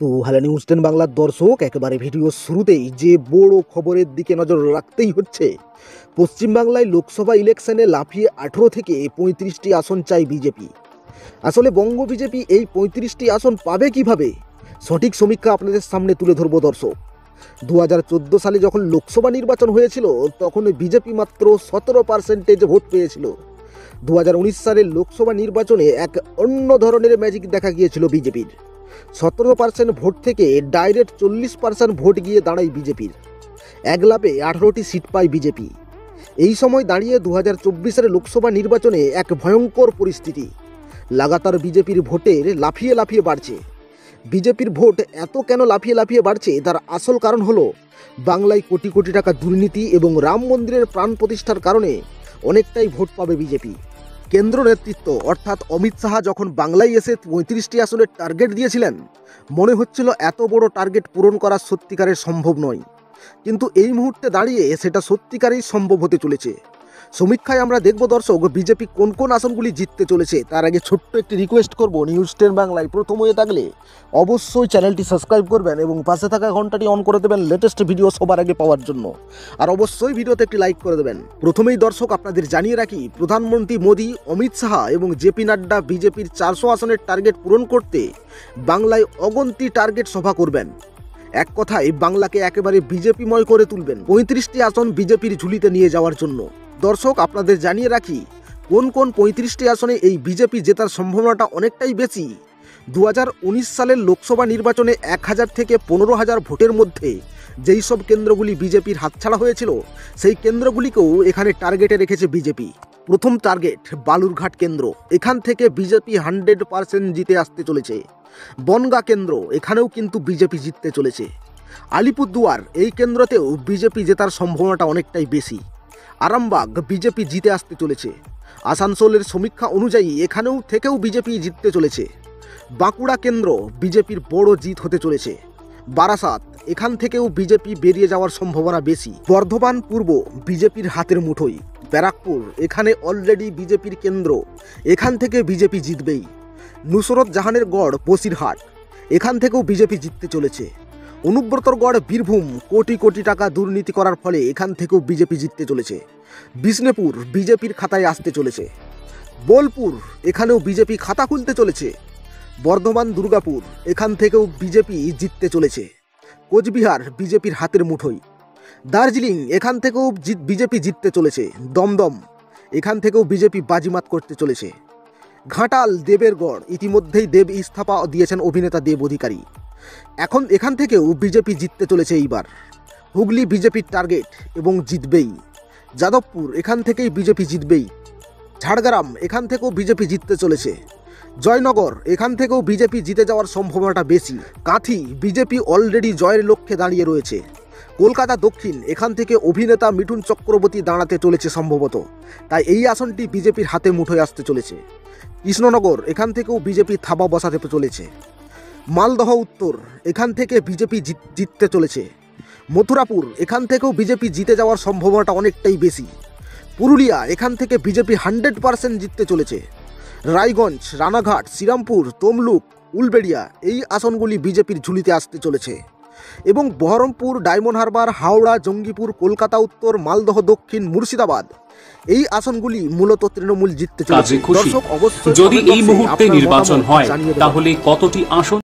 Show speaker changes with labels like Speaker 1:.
Speaker 1: তো hello news 10 বাংলার দর্শক, একেবারে ভিডিও শুরুতেই যে বড় খবরের দিকে নজর রাখতেই হচ্ছে। পশ্চিমবাংলায় লোকসভা ইলেকশনে লাফিয়ে 18 থেকে 35টি আসন চাই বিজেপি। আসলে বঙ্গ বিজেপি এই 35টি আসন পাবে কিভাবে, সঠিক সমীক্ষা আপনাদের সামনে তুলে ধরবো দর্শক। 2014 সালে যখন লোকসভা নির্বাচন হয়েছিল তখন বিজেপি মাত্র 17% ভোট পেয়েছিল। 2019 সালের লোকসভা নির্বাচনে এক অন্য ধরনের ম্যাজিক দেখা গিয়েছিল বিজেপির। 17% ভোট থেকে ডাইরেক্ট 40% ভোট গিয়ে দাঁড়ায় বিজেপির। এক লাফে 18টি সিট পায় বিজেপি। এই সময় দাঁড়িয়ে 2024 লোকসভা নির্বাচনে এক ভয়ঙ্কর পরিস্থিতি। লাগাতার বিজেপির ভোটের লাফিয়ে লাফিয়ে বাড়ছে। বিজেপির ভোট এত কেন লাফিয়ে লাফিয়ে বাড়ছে, তার আসল কারণ হলো বাংলায় কোটি কোটি টাকা দুর্নীতি এবং রাম মন্দিরের প্রাণ প্রতিষ্ঠার কারণে অনেকটাই ভোট পাবে বিজেপি। কেন্দ্র নেতৃত্ব অর্থাৎ অমিত শাহ যখন বাংলায় এসে 35টি আসনের টার্গেট দিয়েছিলেন, মনে হচ্ছিল এত বড় টার্গেট পূরণ করা সত্যিকারের সম্ভব নয়। কিন্তু এই মুহূর্তে দাঁড়িয়ে সেটা সত্যিকারেই সম্ভব হতে চলেছে। সমীক্ষায় আমরা দেখব দর্শক বিজেপি কোন কোন আসনগুলি জিততে চলেছে। তার আগে ছোট্ট একটি রিকোয়েস্ট করব, নিউজ 10 বাংলায় প্রথম হয়ে থাকলে অবশ্যই চ্যানেলটি সাবস্ক্রাইব করবেন এবং পাশে থাকা ঘন্টাটি অন করে দেবেন লেটেস্ট ভিডিও সবার আগে পাওয়ার জন্য। আর অবশ্যই ভিডিওতে একটি লাইক করে দেবেন। প্রথমেই দর্শক আপনাদের জানিয়ে রাখি, প্রধানমন্ত্রী মোদী, অমিত শাহ এবং জেপি নাড্ডা বিজেপির 400 আসনের টার্গেট পূরণ করতে বাংলায় অগন্তি টার্গেট সভা করবেন। এক কথায় বাংলাকে একেবারে বিজেপিময় করে তুলবেন 35টি আসন বিজেপির ঝুলিতে নিয়ে যাওয়ার জন্য। দর্শক আপনাদের জানিয়ে রাখি, কোন কোন 35টি আসনে এই বিজেপি জেতার সম্ভাবনাটা অনেকটাই বেশি। 2019 সালের লোকসভা নির্বাচনে 1000 থেকে 15,000 ভোটের মধ্যে যেই সব কেন্দ্রগুলি বিজেপির হাতছাড়া হয়েছিল, সেই কেন্দ্রগুলিকেও এখানে টার্গেটে রেখেছে বিজেপি। প্রথম টার্গেট বালুরঘাট কেন্দ্র, এখান থেকে বিজেপি 100% জিতে আসতে চলেছে। বনগাঁ কেন্দ্র, এখানেও কিন্তু বিজেপি জিততে চলেছে। আলিপুরদুয়ার, এই কেন্দ্রতেও বিজেপি জেতার সম্ভাবনাটা অনেকটাই বেশি। আরামবাগ বিজেপি জিতে আসতে চলেছে। আসানসোলের সমীক্ষা অনুযায়ী এখানেও থেকেও বিজেপি জিততে চলেছে। বাঁকুড়া কেন্দ্র বিজেপির বড় জিত হতে চলেছে। বারাসাত, এখান থেকেও বিজেপি বেরিয়ে যাওয়ার সম্ভাবনা বেশি। বর্ধমান পূর্ব বিজেপির হাতের মুঠোয়। ব্যারাকপুর, এখানে অলরেডি বিজেপির কেন্দ্র, এখান থেকে বিজেপি জিতবেই। নুসরত জাহানের গড় বসিরহাট, এখান থেকেও বিজেপি জিততে চলেছে। অনুব্রতর গড় বীরভূম, কোটি কোটি টাকা দুর্নীতি করার ফলে এখান থেকেও বিজেপি জিততে চলেছে। বিষ্ণুপুর বিজেপির খাতায় আসতে চলেছে। বোলপুর, এখানেও বিজেপি খাতা খুলতে চলেছে। বর্ধমান দুর্গাপুর, এখান থেকেও বিজেপি জিততে চলেছে। কোচবিহার বিজেপির হাতের মুঠোয়। দার্জিলিং, এখান থেকেও বিজেপি জিততে চলেছে। দমদম, এখান থেকেও বিজেপি বাজিমাত করতে চলেছে। ঘাটাল দেবের গড়, ইতিমধ্যেই দেব ইস্তফা দিয়েছেন অভিনেতা দেব অধিকারী। এখন এখান থেকেও বিজেপি জিততে চলেছে এইবার। হুগলি বিজেপির টার্গেট এবং জিতবেই। যাদবপুর, এখান থেকেই বিজেপি জিতবেই। ঝাড়গ্রাম, এখান থেকেও বিজেপি জিততে চলেছে। জয়নগর, এখান থেকেও বিজেপি জিতে যাওয়ার সম্ভাবনাটা বেশি। কাঁথি বিজেপি অলরেডি জয়ের লক্ষ্যে দাঁড়িয়ে রয়েছে। কলকাতা দক্ষিণ, এখান থেকে অভিনেতা মিঠুন চক্রবর্তী দাঁড়াতে চলেছে সম্ভবত, তাই এই আসনটি বিজেপির হাতে মুঠোয় আসতে চলেছে। কৃষ্ণনগর, এখান থেকেও বিজেপি থাবা বসাতে চলেছে। মালদহ উত্তর, এখান থেকে বিজেপি জিততে চলেছে। মথুরাপুর, এখান থেকেও বিজেপি জিতে যাওয়ার সম্ভাবনাটা অনেকটাই বেশি। পুরুলিয়া, এখান থেকে বিজেপি 100% জিততে চলেছে। রায়গঞ্জ, রানাঘাট, শ্রীরামপুর, তমলুক, উলবেড়িয়া, এই আসনগুলি বিজেপির ঝুলিতে আসতে চলেছে। এবং বহরমপুর, ডায়মন্ড হারবার, হাওড়া, জঙ্গিপুর, কলকাতা উত্তর, মালদহ দক্ষিণ, মুর্শিদাবাদ, এই আসনগুলি মূলত তৃণমূল জিততে চলেছে। দর্শক অবশ্যই
Speaker 2: যদি এই মুহূর্তে নির্বাচন হয় তাহলে কতটি আসন